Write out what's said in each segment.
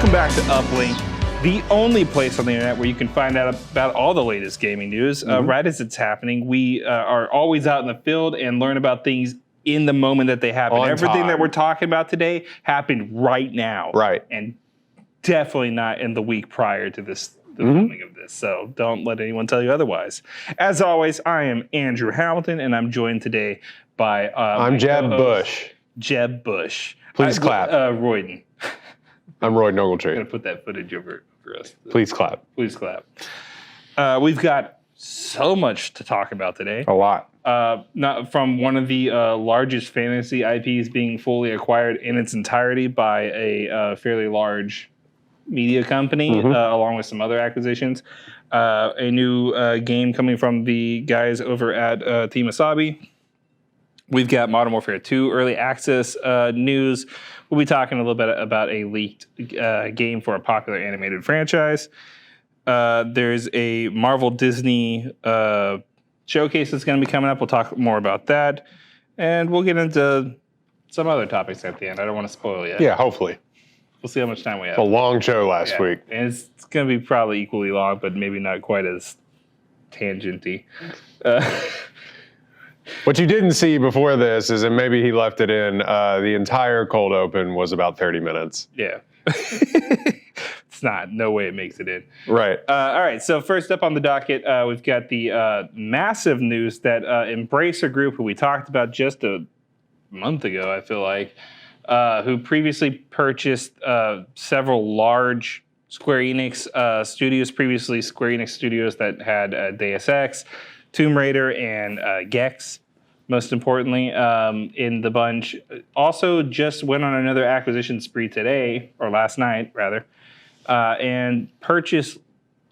Welcome back to Uplink, the only place on the internet where you can find out about all the latest gaming news right as it's happening. We are always out in the field and learn about things in the moment that they happen. Everything that we're talking about today happened right now. Right. And definitely not in the week prior to this, the filming of this. So don't let anyone tell you otherwise. As always, I am Andrew Hamilton, and I'm joined today by I'm Jeb Bush. Jeb Bush. Please clap. Royden. I'm Royden I'm Andrew. gonna put that footage over for us. Please clap. Please clap. We've got so much to talk about today. A lot. Not from one of the largest fantasy IPs being fully acquired in its entirety by a fairly large media company, along with some other acquisitions. A new game coming from the guys over at Team Asobi. We've got Modern Warfare 2 early access news. We'll be talking a little bit about a leaked game for a popular animated franchise. There's a Marvel Disney showcase that's going to be coming up. We'll talk more about that. And we'll get into some other topics at the end. I don't want to spoil yet. Yeah, hopefully. We'll see how much time we have. A long show last week. And it's going to be probably equally long, but maybe not quite as tangenty. What you didn't see before this is, and maybe he left it in, the entire cold open was about 30 minutes. Yeah. It's not. No way it makes it in. Right. All right. So first up on the docket, we've got the massive news that Embracer Group, who we talked about just a month ago, I feel like, who previously purchased several large Square Enix studios, previously Square Enix studios that had Deus Ex, Tomb Raider, and Gex, most importantly, in the bunch. Also just went on another acquisition spree today, or last night, rather, and purchased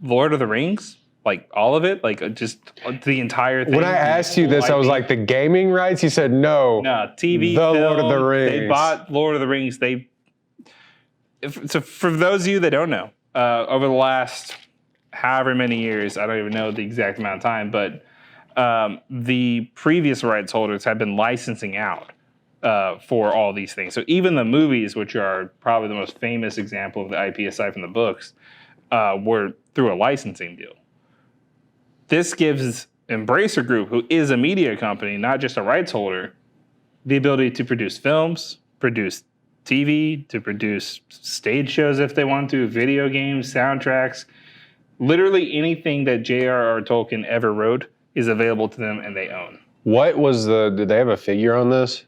Lord of the Rings, like all of it, like just the entire thing. When I asked you this, I was like, the gaming rights? You said no. No, TV, the film, Lord of the Rings. They bought Lord of the Rings. So for those of you that don't know, over the last however many years, I don't even know the exact amount of time, but the previous rights holders have been licensing out for all these things. So even the movies, which are probably the most famous example of the IP aside from the books, were through a licensing deal. This gives Embracer Group, who is a media company, not just a rights holder, the ability to produce films, produce TV, to produce stage shows if they want to, video games, soundtracks. Literally anything that J.R.R. Tolkien ever wrote is available to them and they own. What was did they have a figure on this?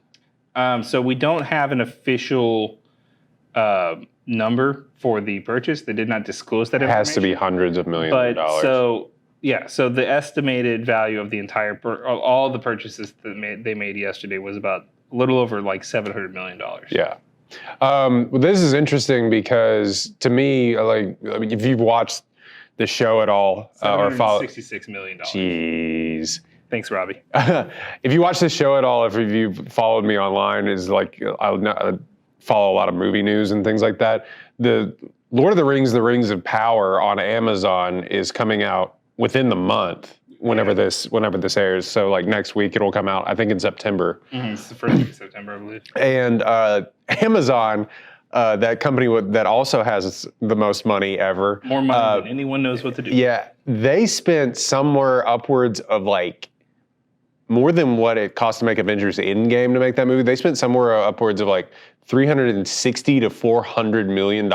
So we don't have an official number for the purchase. They did not disclose that information. It has to be hundreds of millions of dollars. So the estimated value of the entire, all the purchases that they made yesterday was about a little over like $700 million. Yeah. This is interesting because to me, if you've watched the show at all, or follow $66 million. Jeez. Thanks, Robbie. If you watch the show at all, if you've followed me online, is like I follow a lot of movie news and things like that. The Lord of the Rings, The Rings of Power on Amazon is coming out within the month. Whenever this airs, so like next week it'll come out. I think in September. It's the first week of September, I believe. And Amazon. That company that also has the most money ever. More money than anyone knows what to do. Yeah, they spent somewhere upwards of like more than what it cost to make Avengers Endgame to make that movie. They spent somewhere upwards of like $360 to $400 million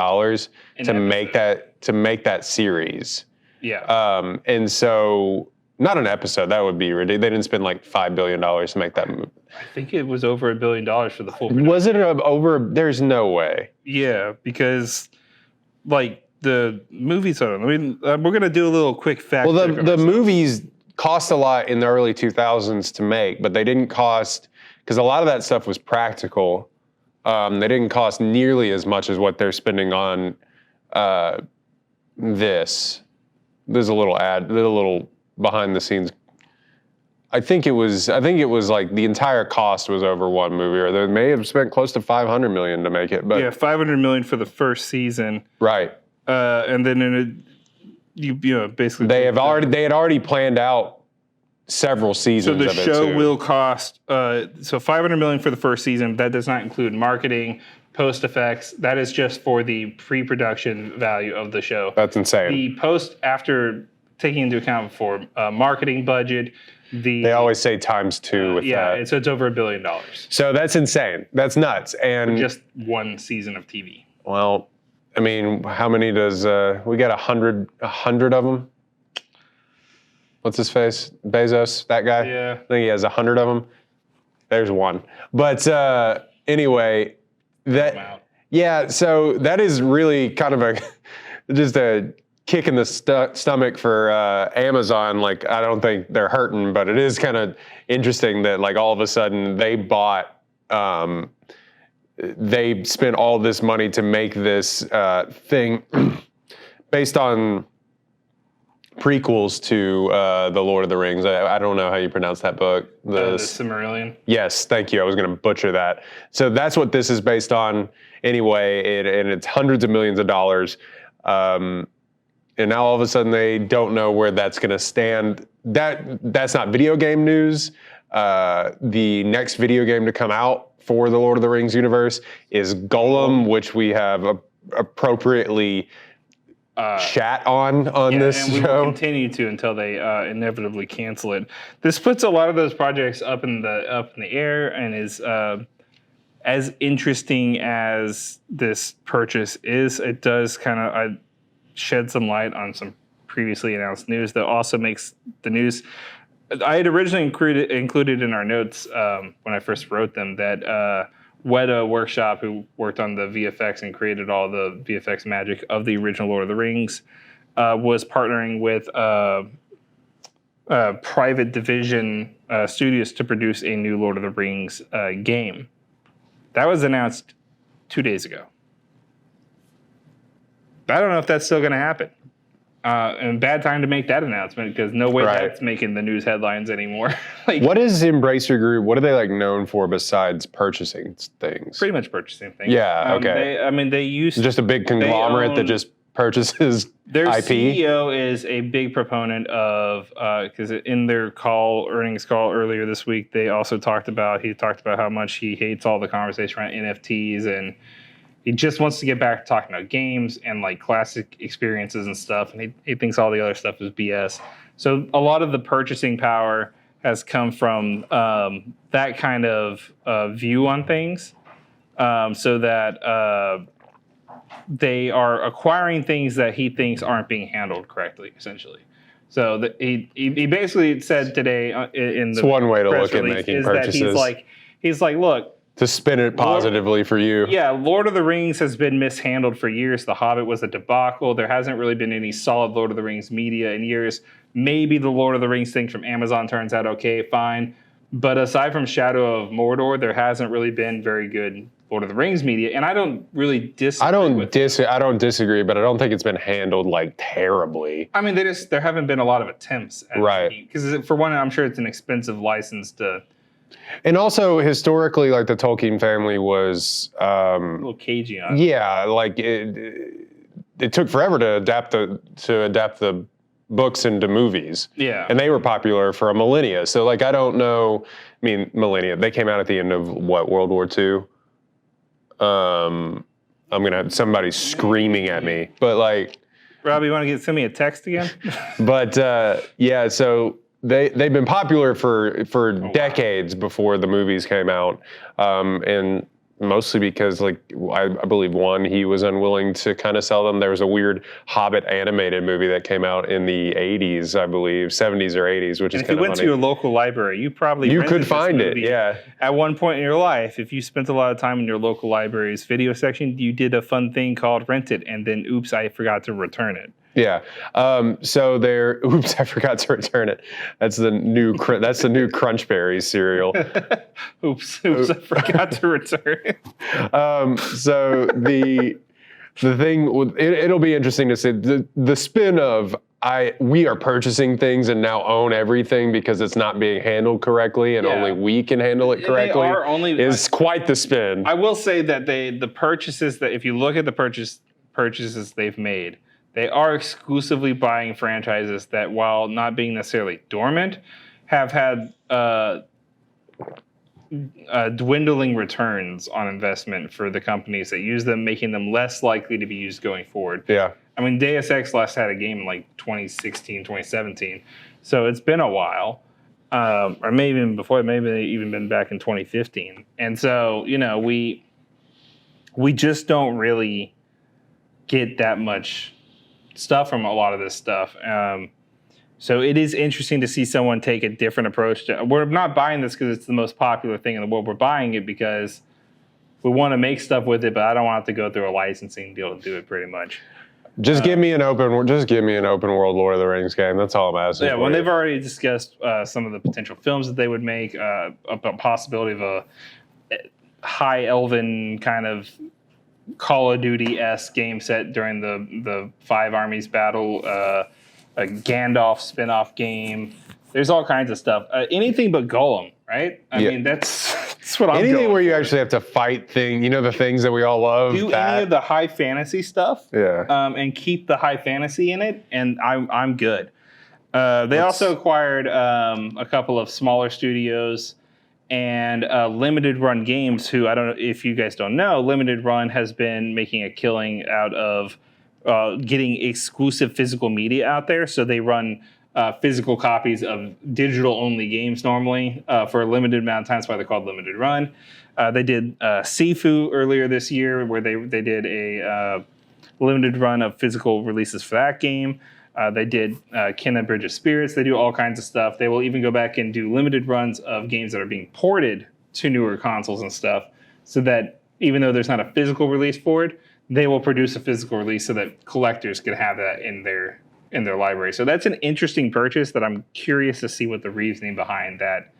to make that series. Yeah. And so not an episode. That would be ridiculous. They didn't spend like $5 billion to make that movie. I think it was over $1 billion for the full production. Was it over? There's no way. Yeah, because like the movies. I mean, we're gonna do a little quick fact. Well, the movies cost a lot in the early 2000s to make, but they didn't cost because a lot of that stuff was practical. They didn't cost nearly as much as what they're spending on this. There's a little behind the scenes. I think it was like the entire cost was over one movie, or they may have spent close to $500 million to make it. But yeah, $500 million for the first season, right? And then you know basically they had already planned out several seasons. So the show will cost so $500 million for the first season. That does not include marketing, post effects. That is just for the pre-production value of the show. That's insane. The post, after taking into account for marketing budget, they always say *2 with that. So it's over $1 billion. So that's insane. That's nuts. And for just one season of TV. Well, I mean, how many does we got 100 of them? What's his face? Bezos, that guy? Yeah. I think he has 100 of them. There's one. But anyway, so that is really kind of just a kick in the stomach for Amazon. Like, I don't think they're hurting, but it is kind of interesting that like all of a sudden they bought, they spent all this money to make this thing based on prequels to The Lord of the Rings. I don't know how you pronounce that book. The Silmarillion? Yes, thank you. I was going to butcher that. So that's what this is based on anyway, and it's hundreds of millions of dollars. And now all of a sudden they don't know where that's going to stand. That's not video game news. The next video game to come out for the Lord of the Rings universe is Gollum, which we have appropriately chat on this and we show. will continue to until they inevitably cancel it. This puts a lot of those projects up in the air and is as interesting as this purchase is. It does kind of shed some light on some previously announced news that also makes the news. I had originally included in our notes when I first wrote them that Weta Workshop, who worked on the VFX and created all the VFX magic of the original Lord of the Rings, was partnering with private division studios to produce a new Lord of the Rings game. That was announced 2 days ago. I don't know if that's still going to happen. And bad time to make that announcement because no way that's making the news headlines anymore. Like, what is Embracer Group? What are they like known for besides purchasing things? Pretty much purchasing things. Yeah. Okay. They used just a big conglomerate that just purchases their IP. CEO is a big proponent of because in their earnings call earlier this week, he talked about how much he hates all the conversation around NFTs and. He just wants to get back to talking about games and like classic experiences and stuff. And he thinks all the other stuff is BS. So a lot of the purchasing power has come from that kind of view on things so that they are acquiring things that he thinks aren't being handled correctly, essentially. So he basically said today in the it's one way to look at making purchases. That he's like, look, to spin it positively for you. Yeah, Lord of the Rings has been mishandled for years. The Hobbit was a debacle. There hasn't really been any solid Lord of the Rings media in years. Maybe the Lord of the Rings thing from Amazon turns out okay, fine. But aside from Shadow of Mordor, there hasn't really been very good Lord of the Rings media. And I don't really disagree. I don't disagree, but I don't think it's been handled like terribly. I mean, there haven't been a lot of attempts at because for one, I'm sure it's an expensive license to. And also historically, like the Tolkien family was a little cagey on it. Yeah, like it took forever to adapt the books into movies. Yeah. And they were popular for a millennia. So like I don't know, I mean millennia. They came out at the end of World War II. I'm gonna have somebody screaming at me. But like Rob, you wanna send me a text again? But yeah, so They've been popular for decades before the movies came out, and mostly because like I believe he was unwilling to kind of sell them. There was a weird Hobbit animated movie that came out in the 80s, I believe, 70s or 80s, which is kind of funny. If you went to your local library, you could find it. Yeah. At one point in your life, if you spent a lot of time in your local library's video section, you did a fun thing called rent it, and then oops, I forgot to return it. Yeah. So oops, I forgot to return it. That's the new Crunch Berries cereal. oops, I forgot to return it. So the thing, it'll be interesting to see the spin of we are purchasing things and now own everything because it's not being handled correctly and only we can handle it correctly is quite the spin. I will say that the purchases that if you look at the purchases they've made, they are exclusively buying franchises that, while not being necessarily dormant, have had dwindling returns on investment for the companies that use them, making them less likely to be used going forward. Yeah. I mean, Deus Ex last had a game in like 2016, 2017. So it's been a while. Or maybe even before, maybe they even been back in 2015. And so, we just don't really get that much stuff from a lot of this stuff. So it is interesting to see someone take a different approach. We're not buying this because it's the most popular thing in the world. We're buying it because we want to make stuff with it, but I don't want to go through a licensing deal to do it pretty much. Just give me an open world Lord of the Rings game. That's all I'm asking. Yeah, well, they've already discussed some of the potential films that they would make, a possibility of a high elven kind of Call of Duty-esque game set during the Five Armies battle, a Gandalf spin-off game. There's all kinds of stuff. Anything but Gollum, right? I mean, that's what I'm anything where you actually have to fight things, the things that we all love. Do any of the high fantasy stuff, and keep the high fantasy in it, and I'm good. They also acquired a couple of smaller studios and Limited Run Games, who I don't know if you guys don't know, Limited Run has been making a killing out of getting exclusive physical media out there. So they run physical copies of digital-only games normally for a limited amount of time. That's why they're called Limited Run. They did Sifu earlier this year, where they did a limited run of physical releases for that game. They did Kena Bridge of Spirits. They do all kinds of stuff. They will even go back and do limited runs of games that are being ported to newer consoles and stuff, so that even though there's not a physical release for it, they will produce a physical release so that collectors can have that in their library. So that's an interesting purchase that I'm curious to see what the reasoning behind that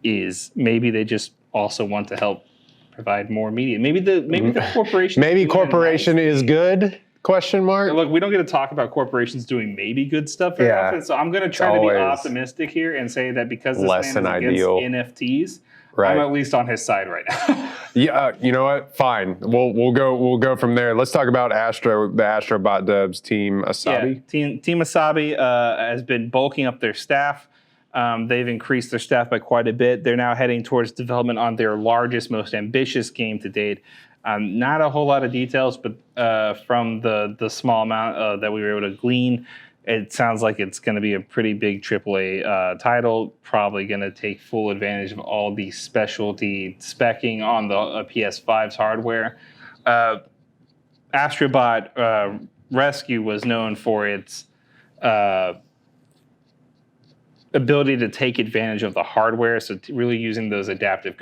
is. Maybe they just also want to help provide more media. Maybe the corporation. Maybe corporation is good? Question mark. Look, we don't get to talk about corporations doing maybe good stuff very often, so I'm going to try to be optimistic here and say that because this less man than is against ideal NFTs, right. I'm at least on his side right now. Yeah, you know what? Fine. We'll go from there. Let's talk about the Astrobot Devs, Team Asobi. Yeah, Team Asobi has been bulking up their staff. They've increased their staff by quite a bit. They're now heading towards development on their largest, most ambitious game to date. Not a whole lot of details, but from the small amount that we were able to glean, it sounds like it's going to be a pretty big AAA title, probably going to take full advantage of all the specialty speccing on the PS5's hardware. Astrobot Rescue was known for its ability to take advantage of the hardware, so really using those adaptive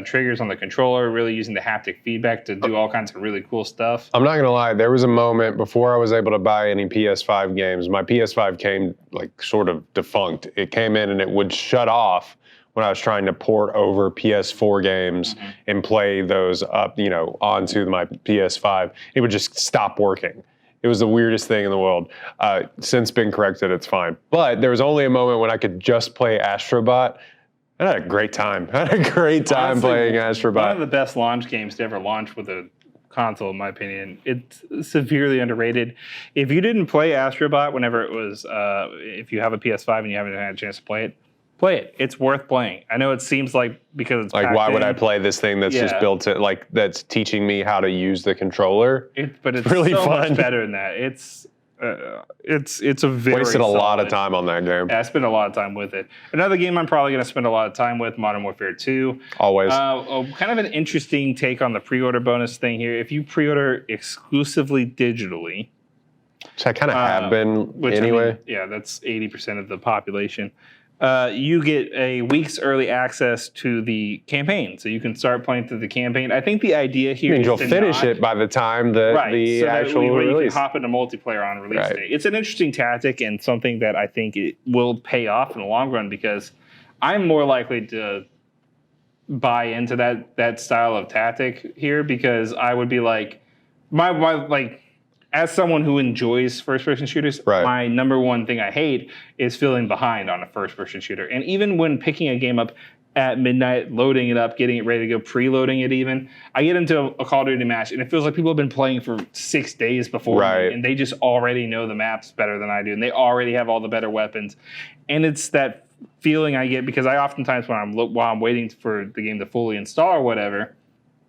triggers on the controller, really using the haptic feedback to do all kinds of really cool stuff. I'm not going to lie, there was a moment before I was able to buy any PS5 games, my PS5 came like sort of defunct. It came in and it would shut off when I was trying to port over PS4 games and play those up, onto my PS5. It would just stop working. It was the weirdest thing in the world. Since been corrected, it's fine. But there was only a moment when I could just play Astrobot. I had a great time. Honestly, playing Astrobot. One of the best launch games to ever launch with a console, in my opinion. It's severely underrated. If you didn't play Astrobot whenever it was, if you have a PS5 and you haven't had a chance to play it, play it. It's worth playing. I know it seems like because it's like, why would I play this thing that's just built to that's teaching me how to use the controller? But it's really so fun. Much better than that. It's a very wasted a lot of time on that game. Yeah, I spent a lot of time with it. Another game I'm probably going to spend a lot of time with, Modern Warfare 2. Always. Kind of an interesting take on the pre-order bonus thing here. If you pre-order exclusively digitally, which I kind of have been anyway. I mean, that's 80% of the population. You get a week's early access to the campaign, so you can start playing through the campaign. I think the idea here is you'll finish it by the time the actual release. You can hop into multiplayer on release day. It's an interesting tactic and something that I think it will pay off in the long run, because I'm more likely to buy into that style of tactic here, because I would be like, as someone who enjoys first-person shooters, my number one thing I hate is feeling behind on a first-person shooter. And even when picking a game up at midnight, loading it up, getting it ready to go, preloading it even, I get into a Call of Duty match, and it feels like people have been playing for 6 days before me, and they just already know the maps better than I do, and they already have all the better weapons. And it's that feeling I get, because I oftentimes while I'm waiting for the game to fully install or whatever,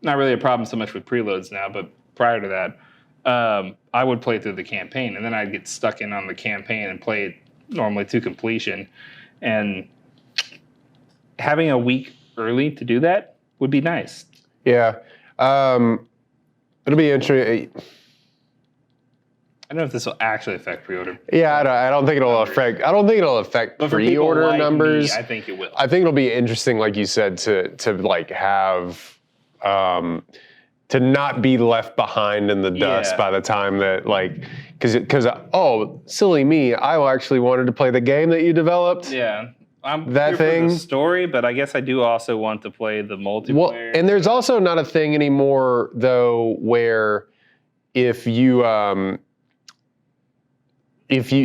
not really a problem so much with preloads now, but prior to that, I would play through the campaign, and then I'd get stuck in on the campaign and play it normally to completion. And having a week early to do that would be nice. Yeah. It'll be interesting. I don't know if this will actually affect pre-order. Yeah, I don't think it'll affect. I don't think it'll affect pre-order like numbers. Me, I think it will. I think it'll be interesting, like you said, to like have to not be left behind in the dust by the time that, like, because oh, silly me, I actually wanted to play the game that you developed. Yeah. I'm that thing for the story, but I guess I do also want to play the multiplayer. Well, and there's also not a thing anymore though where if you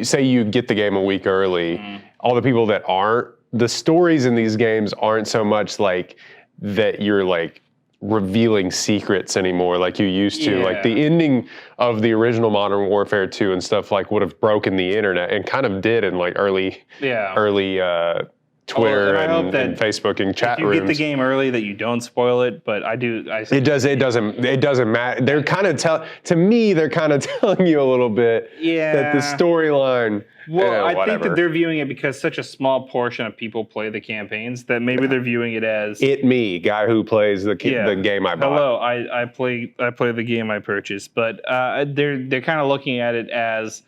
say you get the game a week early, all the people that aren't, the stories in these games aren't so much like that you're like revealing secrets anymore like you used to. Like the ending of the original Modern Warfare 2 and stuff like would have broken the internet, and kind of did in like early Twitter and Facebook and chat rooms. If you get the game early, that you don't spoil it, but it doesn't matter. They're kind of to me, they're kind of telling you a little bit that the storyline. Well, I think that they're viewing it because such a small portion of people play the campaigns that maybe they're viewing it as guy who plays the game I bought. Hello, I play the game I purchased, but they're kind of looking at it as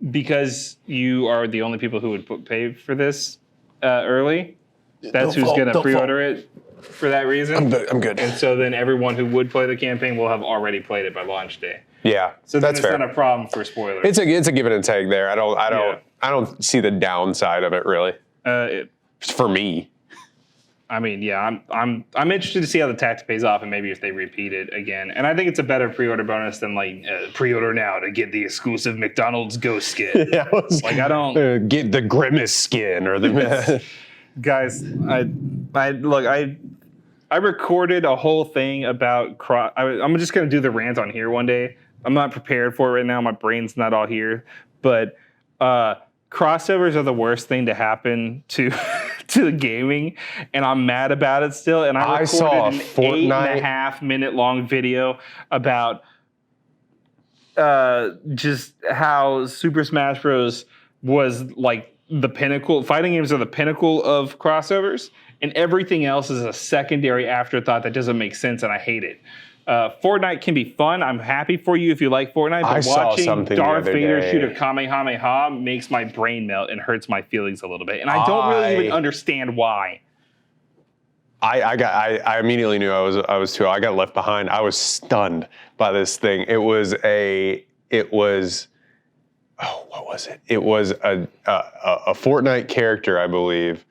because you are the only people who would pay for this early. That's who's going to pre-order it for that reason. I'm good. And so then everyone who would play the campaign will have already played it by launch day. Yeah, so that's fair. It's not a problem for spoilers. It's a give and take there. I don't see the downside of it really. For me. I mean, yeah, I'm interested to see how the tax pays off and maybe if they repeat it again. And I think it's a better pre-order bonus than like pre-order now to get the exclusive McDonald's Ghost skin. I don't get the Grimace skin or the guys. I recorded a whole thing about I'm just gonna do the rant on here one day. I'm not prepared for it right now. My brain's not all here, but crossovers are the worst thing to happen to gaming, and I'm mad about it still. And I recorded saw an 8.5 minute long video about just how Super Smash Bros. Was like the pinnacle. Fighting games are the pinnacle of crossovers, and everything else is a secondary afterthought that doesn't make sense, and I hate it. Fortnite can be fun. I'm happy for you if you like Fortnite, but watching Darth Vader shoot a Kamehameha makes my brain melt and hurts my feelings a little bit. And I don't really even understand why. I immediately knew I was too. I got left behind. I was stunned by this thing. It was what was it? It was a Fortnite character, I believe,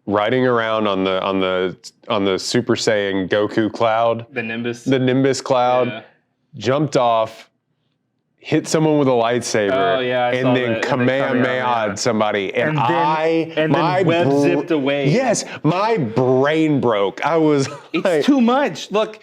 riding around on the Super Saiyan Goku cloud, the Nimbus cloud, jumped off, hit someone with a lightsaber, and then Kamehameha'd somebody, and then web zipped away. Yes, my brain broke. I was. It's too much. Look.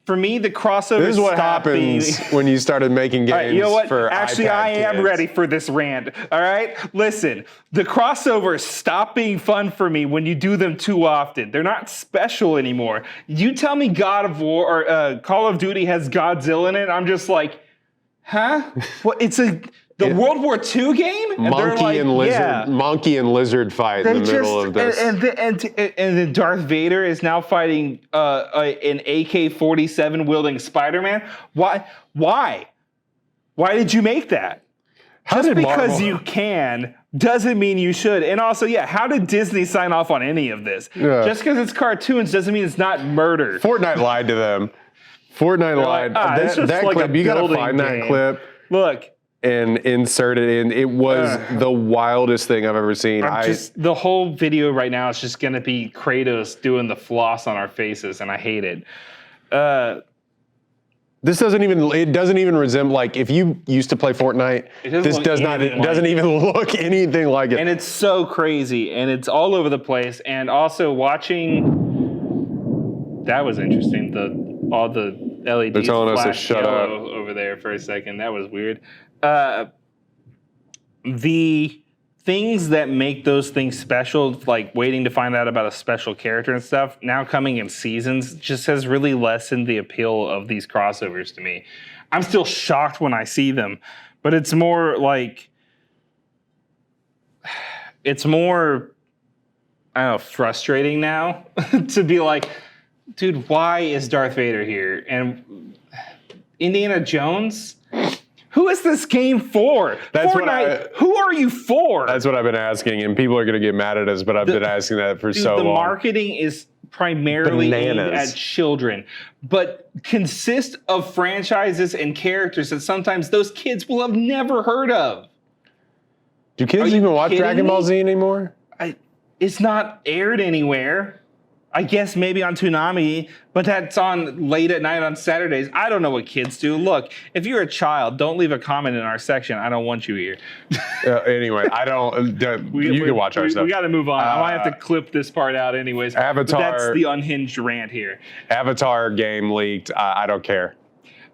For me, the crossover. This is what happens when you started making games. Right, you know what? For Actually, iPad I am kids. ready for this rant. All right, listen. The crossovers stop being fun for me when you do them too often. They're not special anymore. You tell me God of War or Call of Duty has Godzilla in it, I'm just like, huh? What? It's the World War II game? And monkey and lizard fight in the middle of this. And then Darth Vader is now fighting an AK-47 wielding Spider-Man. Why? Why did you make that? Just because you can doesn't mean you should. And also, how did Disney sign off on any of this? Yeah. Just because it's cartoons doesn't mean it's not murder. Fortnite lied to them. Fortnite lied. That clip, you gotta find that clip. Look. And insert it in. It was the wildest thing I've ever seen. The whole video right now is just going to be Kratos doing the floss on our faces, and I hate it. This doesn't even resemble, like, if you used to play Fortnite, this doesn't even look anything like it. And it's so crazy, and it's all over the place. And also watching, that was interesting. All the LEDs. They're telling us to shut up over there for a second. That was weird. The things that make those things special, like waiting to find out about a special character and stuff, now coming in seasons, just has really lessened the appeal of these crossovers to me. I'm still shocked when I see them, but it's more like, it's more, I don't know, frustrating now to be like, dude, why is Darth Vader here? And Indiana Jones? Who is this game for? That's Fortnite, who are you for? That's what I've been asking, and people are going to get mad at us, but I've been asking that for so long. The marketing is primarily aimed at children, but consists of franchises and characters that sometimes those kids will have never heard of. Do kids even watch Dragon Ball Z anymore? It's not aired anywhere. I guess maybe on Toonami, but that's on late at night on Saturdays. I don't know what kids do. Look, if you're a child, don't leave a comment in our section. I don't want you here. Anyway, I don't. You can watch our stuff. We got to move on. I might have to clip this part out anyways. Avatar. That's the unhinged rant here. Avatar game leaked. I don't care.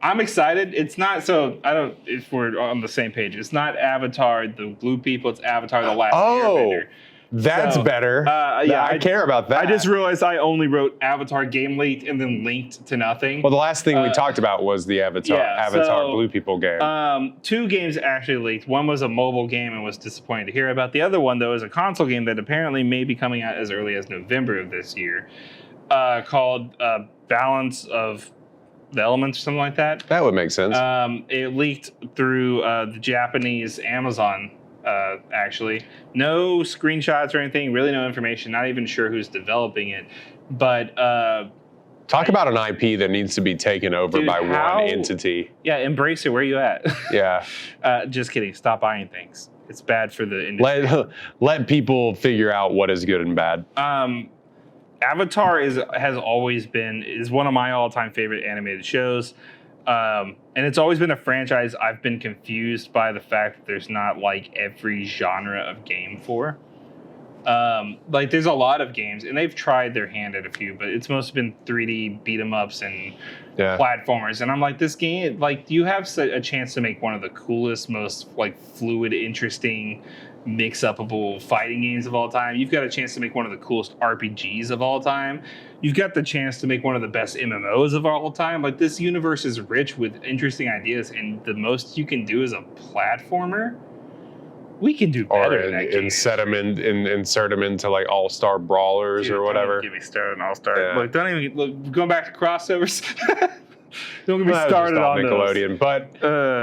I'm excited. It's not so. I don't. If we're on the same page, it's not Avatar the Blue People. It's Avatar the Last Airbender. That's better. Yeah, I care about that. I just realized I only wrote Avatar game leaked and then linked to nothing. Well, the last thing we talked about was the Avatar Blue People game. 2 games actually leaked. One was a mobile game and was disappointing to hear about. The other one, though, is a console game that apparently may be coming out as early as November of this year, called Balance of the Elements or something like that. That would make sense. It leaked through the Japanese Amazon. Actually, no screenshots or anything, really no information, not even sure who's developing it, but talk about an IP that needs to be taken over by one entity. Yeah, embrace it. Where are you at? Yeah. Just kidding. Stop buying things. It's bad for the industry. Let people figure out what is good and bad. Avatar is one of my all-time favorite animated shows. And it's always been a franchise I've been confused by the fact that there's not like every genre of game for. Like there's a lot of games and they've tried their hand at a few, but it's mostly been 3D beat 'em ups and platformers. And I'm like, this game, like you have a chance to make one of the coolest, most like fluid, interesting, mix-upable fighting games of all time. You've got a chance to make one of the coolest RPGs of all time. You've got the chance to make one of the best MMOs of all time. Like this universe is rich with interesting ideas, and the most you can do is a platformer. We can do better than that game. Insert them into like all-star brawlers or whatever. Don't get me started on all-star. Yeah. Look, don't even look, going back to crossovers. Don't get me started on Nickelodeon, but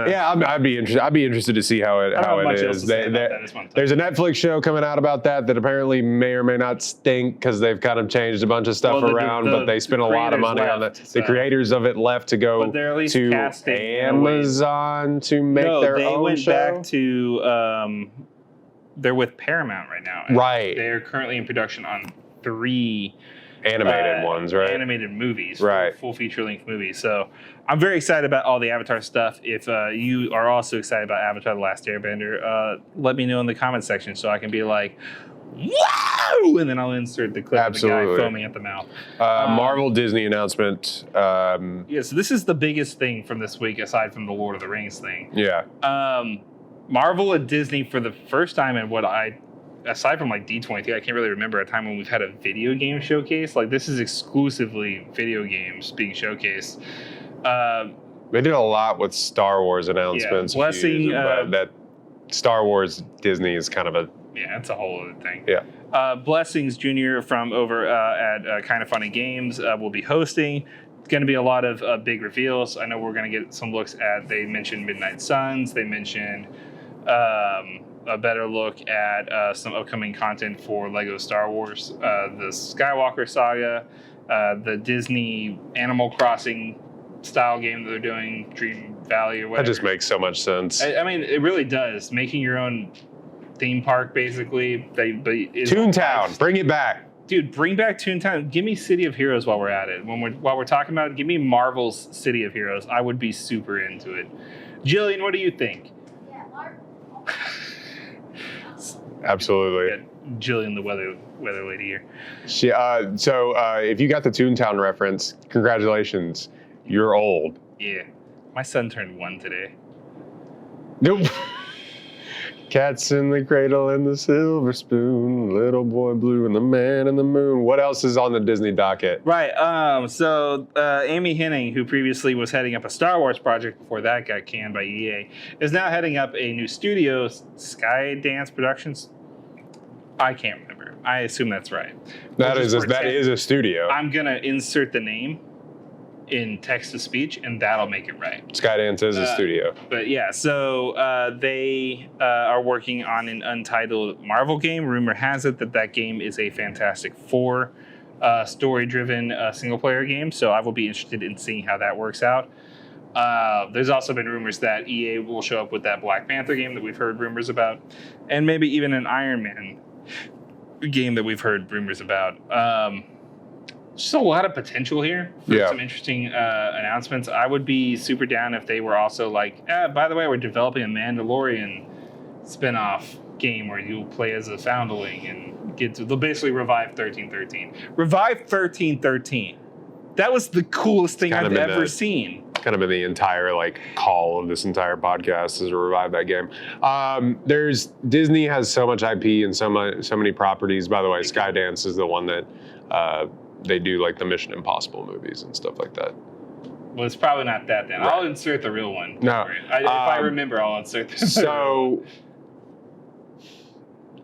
yeah, I'd be interested to see how it is. There's a Netflix show coming out about that apparently may or may not stink because they've kind of changed a bunch of stuff around, but they spent a lot of money on it. The creators of it left to go to Amazon to make their own show. They went back to. They're with Paramount right now. Right. They're currently in production on 3. Animated ones, right? Animated movies, right? Full feature-length movies. So I'm very excited about all the Avatar stuff. If you are also excited about Avatar: The Last Airbender, let me know in the comment section so I can be like, "Wow!" and then I'll insert the clip of the guy foaming at the mouth. Marvel Disney announcement. Yeah, so this is the biggest thing from this week, aside from the Lord of the Rings thing. Yeah. Marvel and Disney for the first time in aside from like D23, I can't really remember a time when we've had a video game showcase. Like this is exclusively video games being showcased. They did a lot with Star Wars announcements. Yeah, Blessing. But that Star Wars Disney is kind of a... Yeah, it's a whole other thing. Yeah. Blessings Jr. from over at Kind of Funny Games will be hosting. It's going to be a lot of big reveals. I know we're going to get some looks at, they mentioned Midnight Suns. They mentioned... a better look at some upcoming content for Lego Star Wars, the Skywalker saga, the Disney Animal Crossing style game that they're doing, Dream Valley or whatever. That just makes so much sense. I mean, it really does. Making your own theme park, basically. Toontown, bring it back. Dude, bring back Toontown. Give me City of Heroes while we're at it. While we're talking about it, give me Marvel's City of Heroes. I would be super into it. Jillian, what do you think? Yeah, Marvel. Absolutely. Jillian, the weather lady here. So if you got the Toontown reference, congratulations. You're old. Yeah. My son turned 1 today. Nope. Cats in the cradle and the silver spoon, little boy blue and the man in the moon. What else is on the Disney docket? Right. So Amy Hennig, who previously was heading up a Star Wars project before that got canned by EA, is now heading up a new studio, Skydance Productions. I can't remember. I assume that's right. That is a studio. I'm gonna insert the name in text to speech, and that'll make it right. Skydance is a studio. But yeah, so they are working on an untitled Marvel game. Rumor has it that game is a Fantastic Four story-driven single-player game. So I will be interested in seeing how that works out. There's also been rumors that EA will show up with that Black Panther game that we've heard rumors about, and maybe even an Iron Man game that we've heard rumors about. Just a lot of potential here for some interesting announcements. I would be super down if they were also like, by the way, we're developing a Mandalorian spin-off game where you'll play as a foundling and they'll basically revive 1313. Revive 1313. That was the coolest thing I've ever seen. Kind of been the entire call of this entire podcast is to revive that game. Disney has so much IP and so many properties. By the way, Skydance is the one that they do the Mission Impossible movies and stuff like that. Well, it's probably not that then. Right. I'll insert the real one. No. If I remember, I'll insert the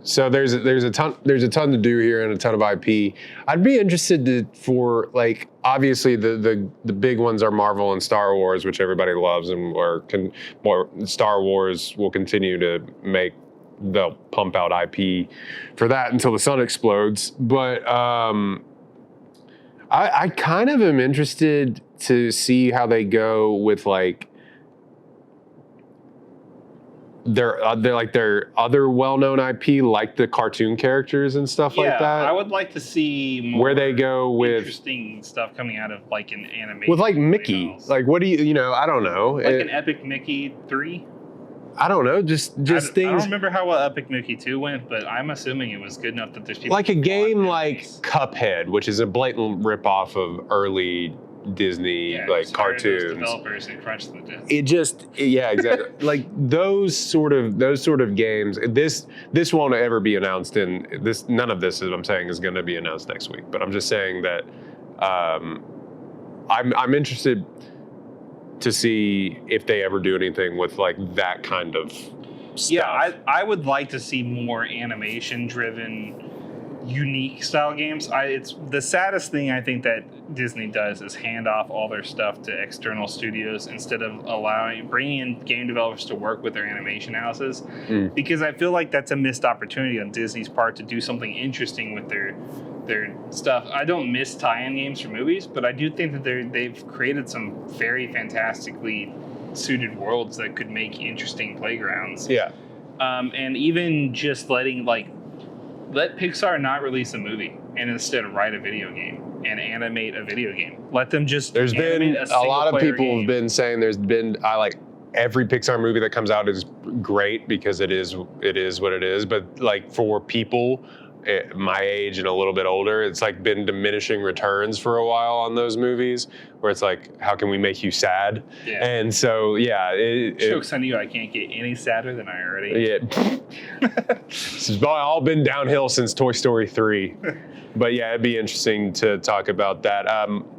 So there's a ton to do here and a ton of IP. I'd be interested for obviously the big ones are Marvel and Star Wars, which everybody loves, and Star Wars will continue to they'll pump out IP for that until the sun explodes. But I kind of am interested to see how they go with their other well-known IP, like the cartoon characters and stuff like that. I would like to see more where they go with interesting stuff coming out of an animation. With Mickey. What do you I don't know. An Epic Mickey 3? I don't know, just things. I don't remember how well Epic Mickey 2 went, but I'm assuming it was good enough that there's people like a game like Cuphead, which is a blatant ripoff of early Disney cartoons. Developers and crunch the disc. Exactly. those sort of games. This won't ever be announced in this. None of this I'm saying is going to be announced next week. But I'm just saying that I'm interested to see if they ever do anything with that kind of stuff. Yeah, I would like to see more animation-driven, unique style games. It's the saddest thing I think that Disney does is hand off all their stuff to external studios instead of bringing in game developers to work with their animation houses, because I feel like that's a missed opportunity on Disney's part to do something interesting with their stuff. I don't miss tie-in games for movies, but I do think that they've created some very fantastically suited worlds that could make interesting playgrounds. Yeah. And even just let Pixar not release a movie and instead write a video game and animate a video game. Let them just There's been a lot of people have been saying every Pixar movie that comes out is great because it is what it is, but for people my age and a little bit older, it's been diminishing returns for a while on those movies where it's how can we make you sad? Yeah. And so, joke's on you, I can't get any sadder than I already. Yeah. It's all been downhill since Toy Story 3. But yeah, it'd be interesting to talk about that.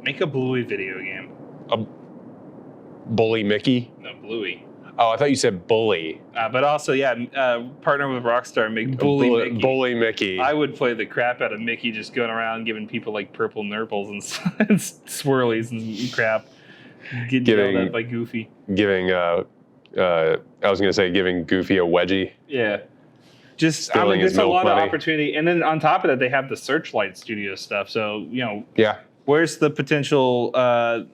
Make a Bluey video game. A Bully Mickey? No, Bluey. Oh, I thought you said Bully. But also, partner with Rockstar, make Bully Mickey. Bully Mickey. I would play the crap out of Mickey just going around giving people purple nurples and swirlies and crap. Getting yelled at by Goofy. Giving Goofy a wedgie. Yeah. There's a lot of opportunity. And then on top of that, they have the Searchlight Studio stuff. So, where's the potential...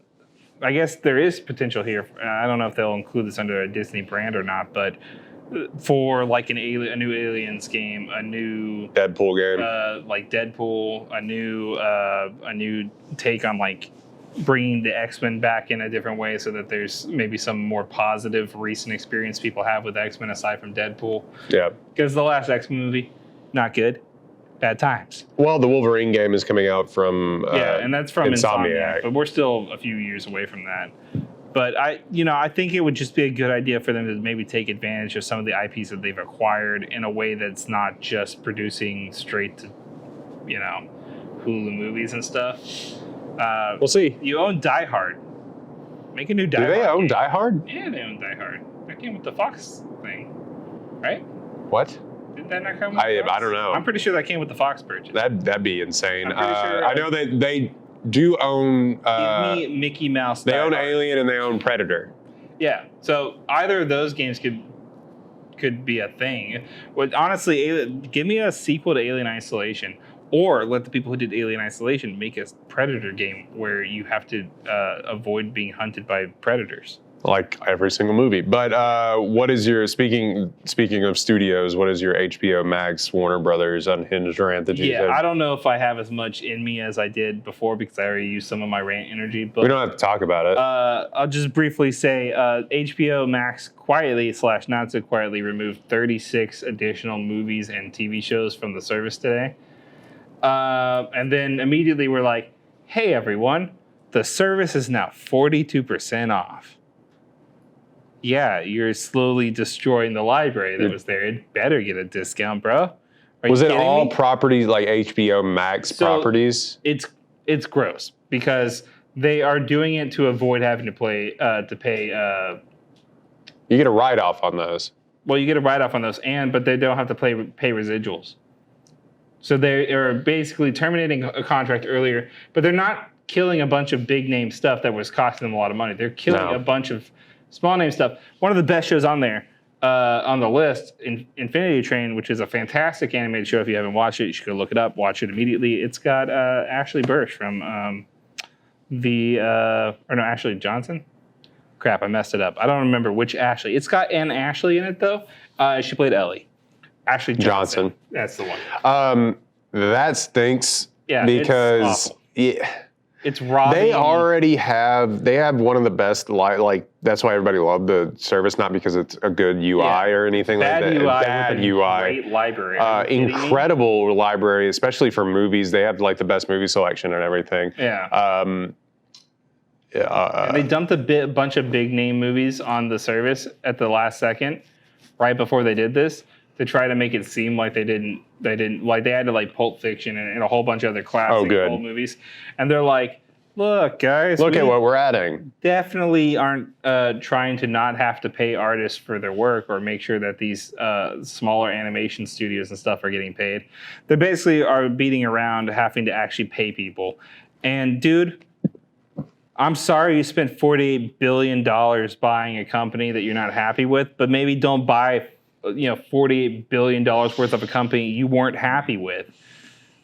I guess there is potential here. I don't know if they'll include this under a Disney brand or not, but for a new Aliens game, a new Deadpool game, Deadpool, a new take on bringing the X-Men back in a different way, so that there's maybe some more positive recent experience people have with X-Men aside from Deadpool. Yeah, because the last X-Men movie, not good. Bad times. Well, the Wolverine game is coming out from and that's from Insomniac, but we're still a few years away from that. But I think it would just be a good idea for them to maybe take advantage of some of the IPs that they've acquired in a way that's not just producing straight to, Hulu movies and stuff. We'll see. You own Die Hard. Make a new Die Hard. Do they own game. Die Hard? Yeah, they own Die Hard. That came with the Fox thing, right? What? Did that not come with I Fox? don't know. I'm pretty sure that came with the Fox purchase. That'd be insane. I'm pretty sure, I know that they do own. Give me Mickey Mouse. They Die own Hard. Alien and they own Predator. Yeah, so either of those games could be a thing. But honestly, give me a sequel to Alien Isolation, or let the people who did Alien Isolation make a Predator game where you have to avoid being hunted by predators. Like every single movie. But what is your speaking of studios? What is your HBO Max, Warner Brothers, Unhinged rant that you said? I don't know if I have as much in me as I did before because I already used some of my rant energy. But we don't have to talk about it. I'll just briefly say HBO Max quietly / not so quietly removed 36 additional movies and TV shows from the service today. And then immediately we're like, hey, everyone, the service is now 42% off. Yeah, you're slowly destroying the library that was there. It better get a discount, bro. Was it all properties like HBO Max properties? It's gross because they are doing it to avoid having to pay. You get a write-off on those. Well, you get a write-off on those, but they don't have to pay residuals. So they are basically terminating a contract earlier, but they're not killing a bunch of big-name stuff that was costing them a lot of money. They're killing a bunch of small name stuff. One of the best shows on there, on the list, Infinity Train, which is a fantastic animated show. If you haven't watched it, you should go look it up, watch it immediately. It's got Ashley Burch from Ashley Johnson. Crap, I messed it up. I don't remember which Ashley. It's got an Ashley in it, though. She played Ellie. Ashley Johnson. That's the one. That stinks. Yeah, because... it's awful. It's robbing. They already have one of the best, like that's why everybody loved the service, not because it's a good UI or anything like that. Bad UI. Great library. Incredible library, especially for movies. They have like the best movie selection and everything. Yeah. And they dumped a bunch of big name movies on the service at the last second, right before they did this, to try to make it seem like they didn't like they had to like Pulp Fiction and a whole bunch of other classic old movies, and they're like, look guys, look at what we're adding. Definitely aren't trying to not have to pay artists for their work or make sure that these smaller animation studios and stuff are getting paid. They basically are beating around having to actually pay people. And dude, I'm sorry you spent $48 billion buying a company that you're not happy with, but maybe don't buy $48 billion worth of a company you weren't happy with.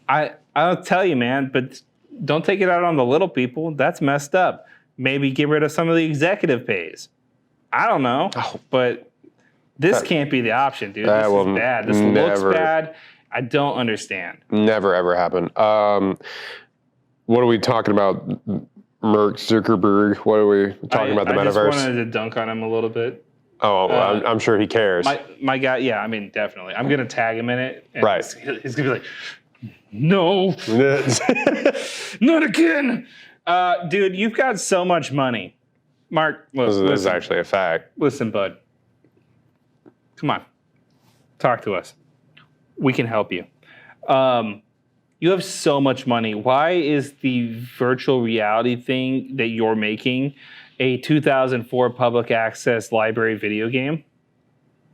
I'll tell you, man, but don't take it out on the little people. That's messed up. Maybe get rid of some of the executive pays. I don't know, but this can't be the option, dude. This is bad. This looks bad. I don't understand. Never, ever happen. What are we talking about? Mark Zuckerberg? What are we talking about? The Metaverse? I just wanted to dunk on him a little bit. Oh, I'm sure he cares. My guy, yeah, I mean, definitely. I'm going to tag him in it. And right. He's going to be like, no, not again. Dude, you've got so much money. Mark, look, this is actually a fact. Listen, bud. Come on. Talk to us. We can help you. You have so much money. Why is the virtual reality thing that you're making a 2004 public access library video game?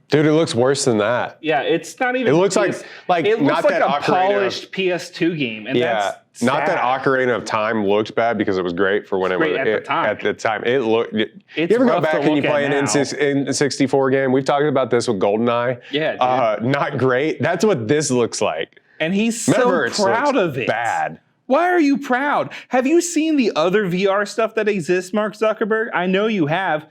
Dude, it looks worse than that. Yeah, it's not even. It looks like it looks not like that a polished PS2 game, and that's sad. Not that Ocarina of Time looked bad because it was great for when it was at the time. At the time, it looked. It's you ever go rough back to and you look play at an now. N64 game? We've talked about this with GoldenEye. Yeah, dude. Not great. That's what this looks like. And he's Metaverse so proud of it. Bad. Why are you proud? Have you seen the other VR stuff that exists, Mark Zuckerberg? I know you have.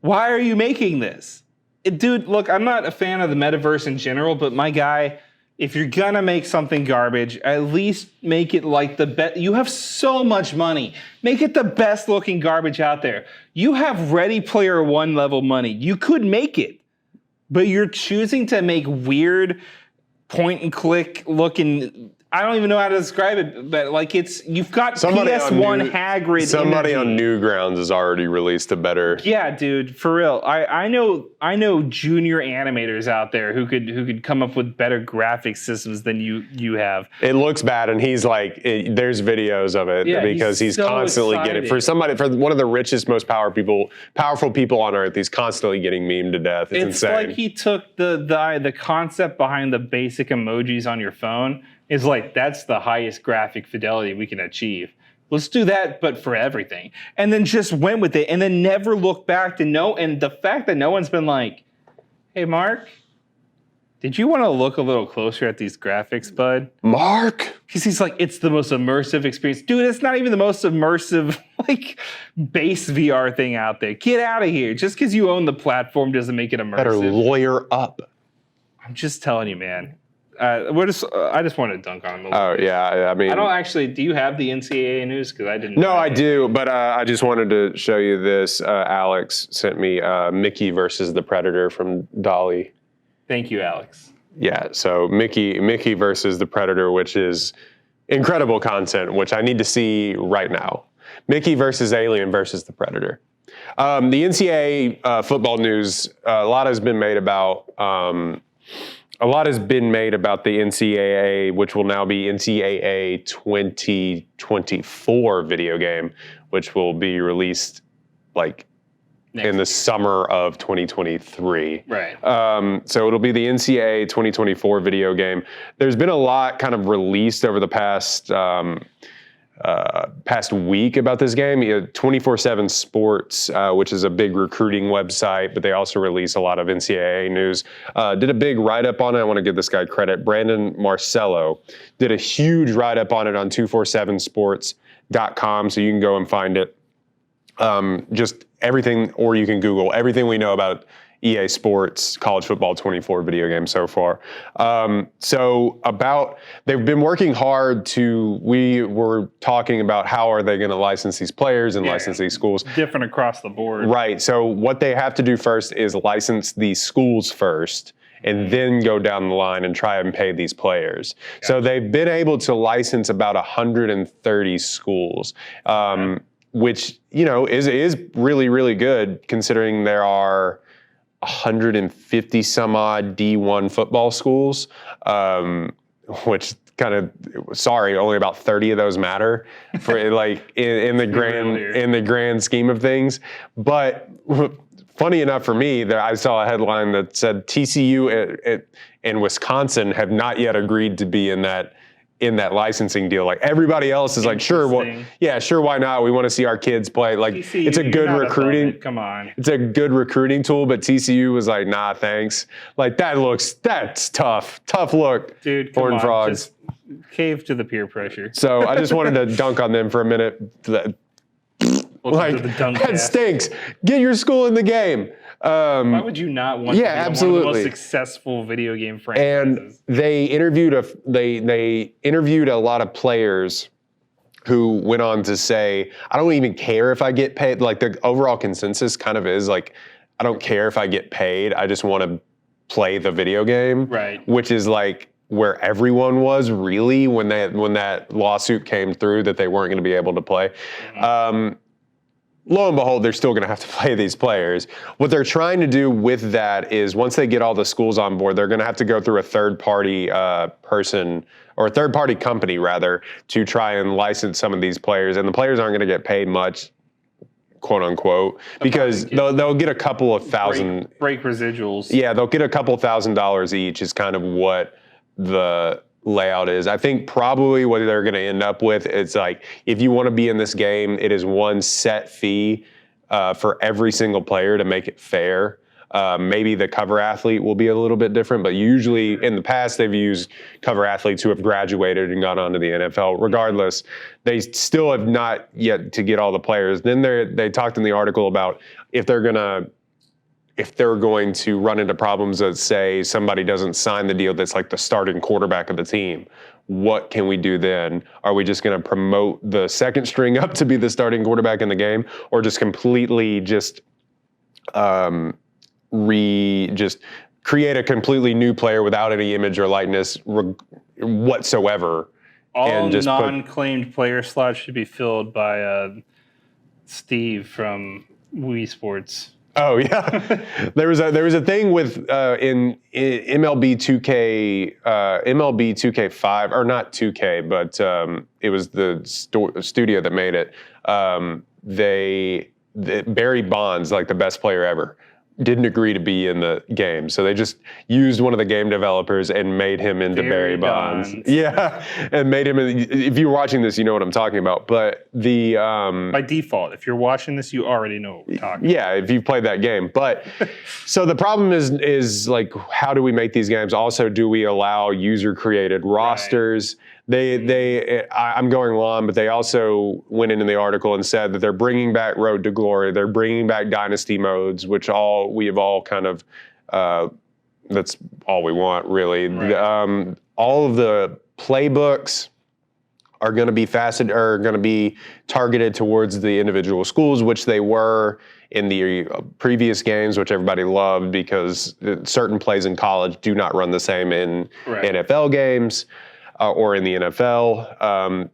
Why are you making this? Dude, look, I'm not a fan of the metaverse in general, but my guy, if you're gonna make something garbage, at least make it like the best. You have so much money. Make it the best looking garbage out there. You have Ready Player One level money. You could make it, but you're choosing to make weird point and click looking. I don't even know how to describe it, but like you've got PS1 Hagrid. Somebody energy. on Newgrounds has already released a better. Yeah, dude, for real. I know junior animators out there who could come up with better graphic systems than you have. It looks bad, and he's like, there's videos of it because he's so constantly excited. for one of the richest, most powerful people on earth. He's constantly getting memed to death. It's insane. Like he took the concept behind the basic emojis on your phone. Is like, that's the highest graphic fidelity we can achieve. Let's do that, but for everything. And then just went with it and then never looked back to know. And the fact that no one's been like, hey, Mark, did you want to look a little closer at these graphics, bud? Mark? Because he's like, it's the most immersive experience. Dude, it's not even the most immersive, like, base VR thing out there. Get out of here. Just because you own the platform doesn't make it immersive. Better lawyer up. I'm just telling you, man. I just want to dunk on him a little bit. Yeah, I mean... I don't actually... Do you have the NCAA news? Because I didn't... No, I do, but I just wanted to show you this. Alex sent me Mickey versus the Predator from Dolly. Thank you, Alex. Yeah, so Mickey versus the Predator, which is incredible content, which I need to see right now. Mickey versus Alien versus the Predator. The NCAA football news, a lot has been made about... A lot has been made about the NCAA, which will now be NCAA 2024 video game, which will be released like in the summer of 2023. Right. So it'll be the NCAA 2024 video game. There's been a lot kind of released over the past week about this game. 24/7 Sports, which is a big recruiting website, but they also release a lot of NCAA news, did a big write-up on it. I want to give this guy credit. Brandon Marcello did a huge write-up on it on 247sports.com, so you can go and find it. Just everything, or you can Google everything we know about EA Sports College Football 24 video game so far. They've been working hard we were talking about how are they going to license these players and license these schools. Different across the board. Right. So what they have to do first is license these schools first and then go down the line and try and pay these players. Gotcha. So they've been able to license about 130 schools, which, is really, really good considering there are 150 some odd D1 football schools, which only about 30 of those matter for like in the grand scheme of things. But funny enough for me, I saw a headline that said TCU and Wisconsin have not yet agreed to be in that licensing deal. Like everybody else is like, sure, why not? We want to see our kids play. Like TCU, it's a good recruiting. Come on. It's a good recruiting tool, but TCU was like, nah, thanks. Like that's tough. Tough look. Dude, Horned Frogs. Just cave to the peer pressure. So I just wanted to dunk on them for a minute. That stinks. Get your school in the game. Why would you not want to be one of the most successful video game franchises? And they interviewed a lot of players who went on to say, I don't even care if I get paid. Like the overall consensus kind of is like, I don't care if I get paid. I just want to play the video game. Right. Which is like where everyone was really when that lawsuit came through that they weren't going to be able to play. Mm-hmm. Lo and behold, they're still going to have to play these players. What they're trying to do with that is once they get all the schools on board, they're going to have to go through a third-party person or a third-party company, rather, to try and license some of these players. And the players aren't going to get paid much, quote unquote, because they'll get a couple of thousand. Break residuals. Yeah, they'll get a couple $1,000s each is kind of what the layout is. I think probably what they're going to end up with is like, if you want to be in this game, it is one set fee for every single player to make it fair. Maybe the cover athlete will be a little bit different, but usually in the past they've used cover athletes who have graduated and gone on to the NFL. Regardless, they still have not yet to get all the players. Then they talked in the article about if they're going to run into problems that say somebody doesn't sign the deal that's like the starting quarterback of the team, what can we do then? Are we just going to promote the second string up to be the starting quarterback in the game, or just completely just create a completely new player without any image or likeness whatsoever All non-claimed player slots should be filled by Steve from Wii Sports. Oh yeah, there was a thing with in MLB 2K MLB 2K5 or not 2K, but it was the studio that made it. Barry Bonds, like the best player ever, didn't agree to be in the game, so they just used one of the game developers and made him into Barry Bonds. Yeah, and made him. If you're watching this, you know what I'm talking about. But the by default, if you're watching this, you already know what we're talking about. Yeah, if you've played that game. But so the problem is like, how do we make these games? Also, do we allow user-created rosters? Right. I'm going on, but they also went into the article and said that they're bringing back Road to Glory. They're bringing back Dynasty modes, which we have all kind of, that's all we want, really. Right. All of the playbooks are going to be targeted towards the individual schools, which they were in the previous games, which everybody loved because certain plays in college do not run the same in NFL games. Or in the NFL.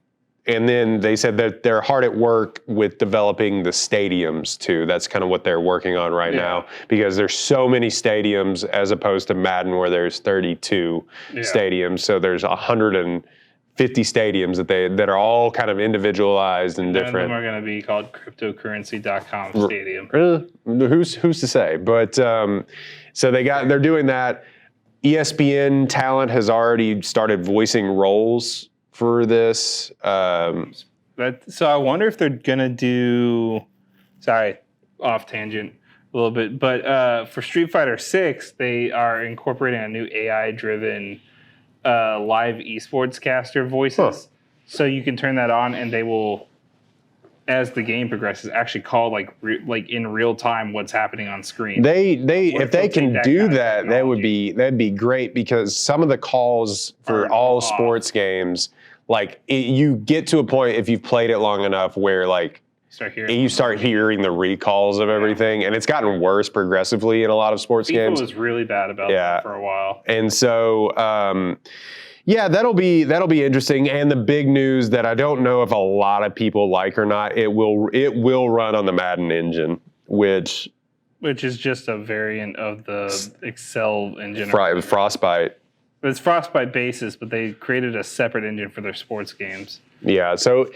And then they said that they're hard at work with developing the stadiums too. That's kind of what they're working on right now, because there's so many stadiums as opposed to Madden where there's 32 stadiums. So there's 150 stadiums that are all kind of individualized and different. None of them are going to be called cryptocurrency.com stadium. Who's to say? But so they're doing that. ESPN talent has already started voicing roles for this. So I wonder if they're gonna do. Sorry, off tangent a little bit, but for Street Fighter 6, they are incorporating a new AI-driven live esports caster voices. Huh. So you can turn that on, and they will, as the game progresses, actually call like in real time what's happening on screen. If they can do that, that'd be great, because some of the calls for all sports games, like you get to a point if you've played it long enough where like you start hearing the recalls of everything, and it's gotten worse progressively in a lot of sports games. FIFA was really bad about that for a while, and so. Yeah, that'll be interesting. And the big news that I don't know if a lot of people like or not, it will run on the Madden engine, which is just a variant of the Excel engine. Frostbite. It's Frostbite basis, but they created a separate engine for their sports games. Yeah, so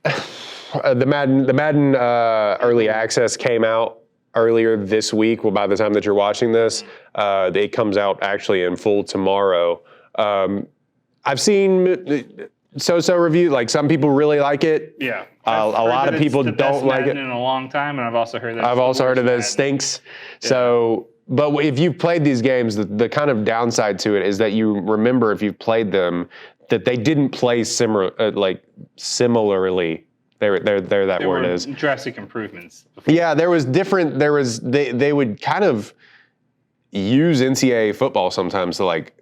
the Madden early access came out earlier this week. Well, by the time that you're watching this, it comes out actually in full tomorrow. I've seen so review, like some people really like it. Yeah. A lot of people don't like it. In a long time, and I've also heard that. I've also heard that it stinks. Yeah. So, but if you've played these games, the kind of downside to it is that you remember, if you've played them, that they didn't play similarly. There that word is. Drastic improvements. Before. Yeah, there was different. They would kind of use NCAA football sometimes to like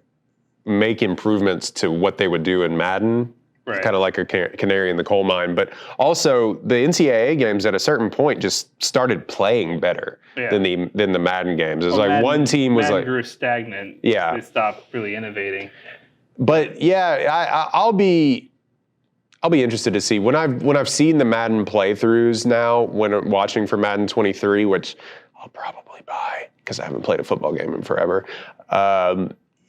make improvements to what they would do in Madden. Right. Kind of like a canary in the coal mine. But also the NCAA games at a certain point just started playing better than the Madden games. It's like Madden, one team was Madden grew stagnant. Yeah. They stopped really innovating. But yeah, I'll be interested to see when I've seen the Madden playthroughs now when I'm watching for Madden 23, which I'll probably buy because I haven't played a football game in forever.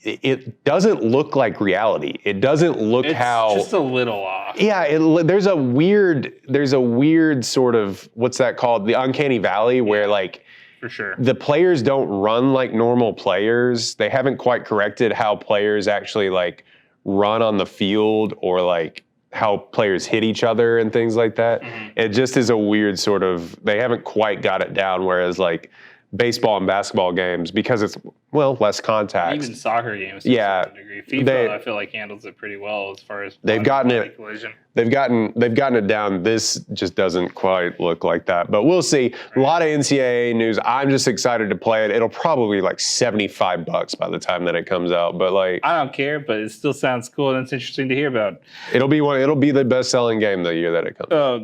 It doesn't look like reality. It doesn't look it's just a little off. Yeah, there's a weird sort of, what's that called? The uncanny valley, where like for sure the players don't run like normal players. They haven't quite corrected how players actually like run on the field, or like how players hit each other and things like that. Mm-hmm. It just is a weird sort of, they haven't quite got it down, whereas like baseball and basketball games, because it's less contact. Even soccer games to a certain degree. FIFA, I feel like, handles it pretty well as far as they've gotten it. Collision. They've gotten it down. This just doesn't quite look like that, but we'll see. Right. A lot of NCAA news. I'm just excited to play it. It'll probably be like $75 by the time that it comes out, but like I don't care. But it still sounds cool, and it's interesting to hear about. It'll be the best-selling game the year that it comes out.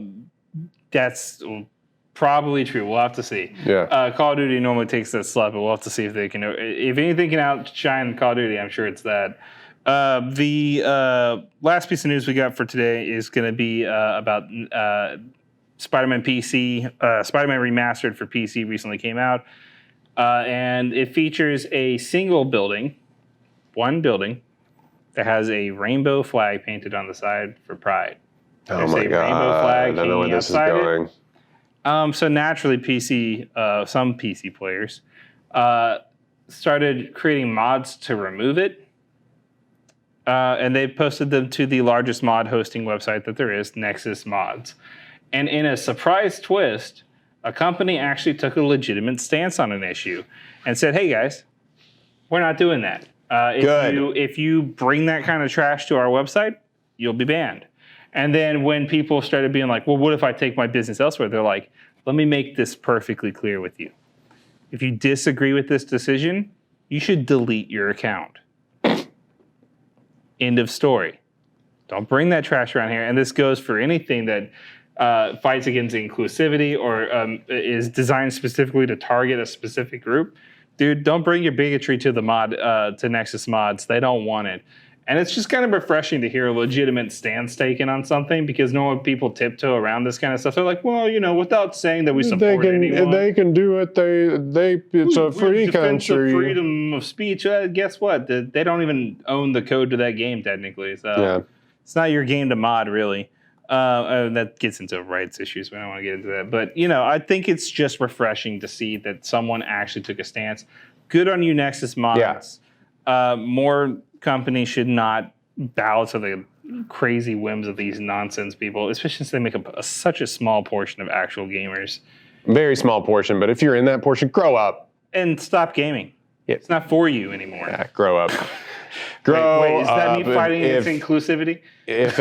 That's probably true. We'll have to see. Yeah. Call of Duty normally takes that slap, but we'll have to see if they can. If anything can outshine Call of Duty, I'm sure it's that. The last piece of news we got for today is going to be about Spider-Man PC. Spider-Man Remastered for PC recently came out, and it features a single building, one building, that has a rainbow flag painted on the side for Pride. There's a rainbow flag. I don't know where this is going. So naturally, some PC players started creating mods to remove it. And they posted them to the largest mod hosting website that there is, Nexus Mods. And in a surprise twist, a company actually took a legitimate stance on an issue and said, hey guys, we're not doing that. If you bring that kind of trash to our website, you'll be banned. And then when people started being like, well, what if I take my business elsewhere? They're like, let me make this perfectly clear with you. If you disagree with this decision, you should delete your account. End of story. Don't bring that trash around here. And this goes for anything that fights against inclusivity or is designed specifically to target a specific group. Dude, don't bring your bigotry to the mod to Nexus Mods. They don't want it. And it's just kind of refreshing to hear a legitimate stance taken on something, because normally people tiptoe around this kind of stuff. They're like, well, without saying that we support anyone. They can do it. It's a free country. Freedom of speech. Guess what? They don't even own the code to that game, technically. So It's not your game to mod, really. That gets into rights issues. We don't want to get into that. But, I think it's just refreshing to see that someone actually took a stance. Good on you, Nexus Mods. Yeah. More companies should not bow to the crazy whims of these nonsense people, especially since they make up such a small portion of actual gamers. Very small portion, but if you're in that portion, grow up. And stop gaming. Yep. It's not for you anymore. Yeah, grow up. Wait, is that me fighting against inclusivity? If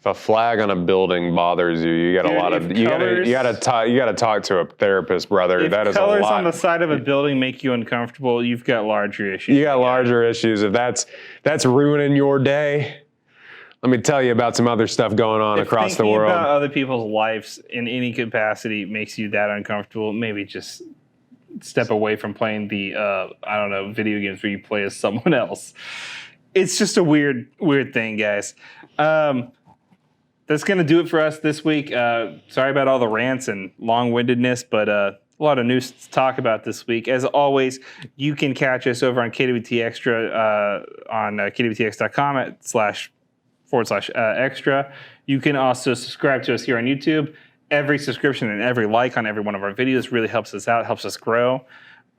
a flag on a building bothers you, you got to talk to a therapist, brother. If that is a lot. Colors on the side of a building make you uncomfortable, you've got larger issues. You got larger issues. If that's ruining your day, let me tell you about some other stuff going on across the world. Thinking about other people's lives in any capacity makes you that uncomfortable, maybe just step away from playing the video games where you play as someone else. It's just a weird thing, guys. That's going to do it for us this week. Sorry about all the rants and long-windedness, but a lot of news to talk about this week. As always, you can catch us over on KWT Extra on kwtx.com//extra. You can also subscribe to us here on YouTube. Every subscription and every like on every one of our videos really helps us out, helps us grow.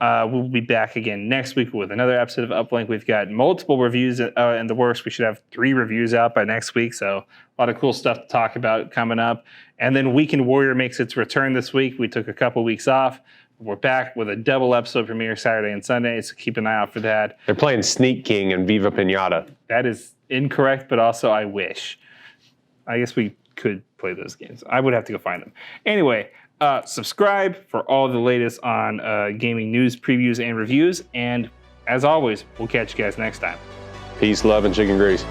We'll be back again next week with another episode of Uplink. We've got multiple reviews in the works. We should have 3 reviews out by next week, so a lot of cool stuff to talk about coming up. And then Weekend Warrior makes its return this week. We took a couple weeks off. We're back with a double episode premiere Saturday and Sunday, so keep an eye out for that. They're playing Sneak King and Viva Pinata. That is incorrect, but also I wish. I guess we could play those games. I would have to go find them. Anyway, subscribe for all the latest on gaming news, previews, and reviews. And as always, we'll catch you guys next time. Peace, love, and chicken grease.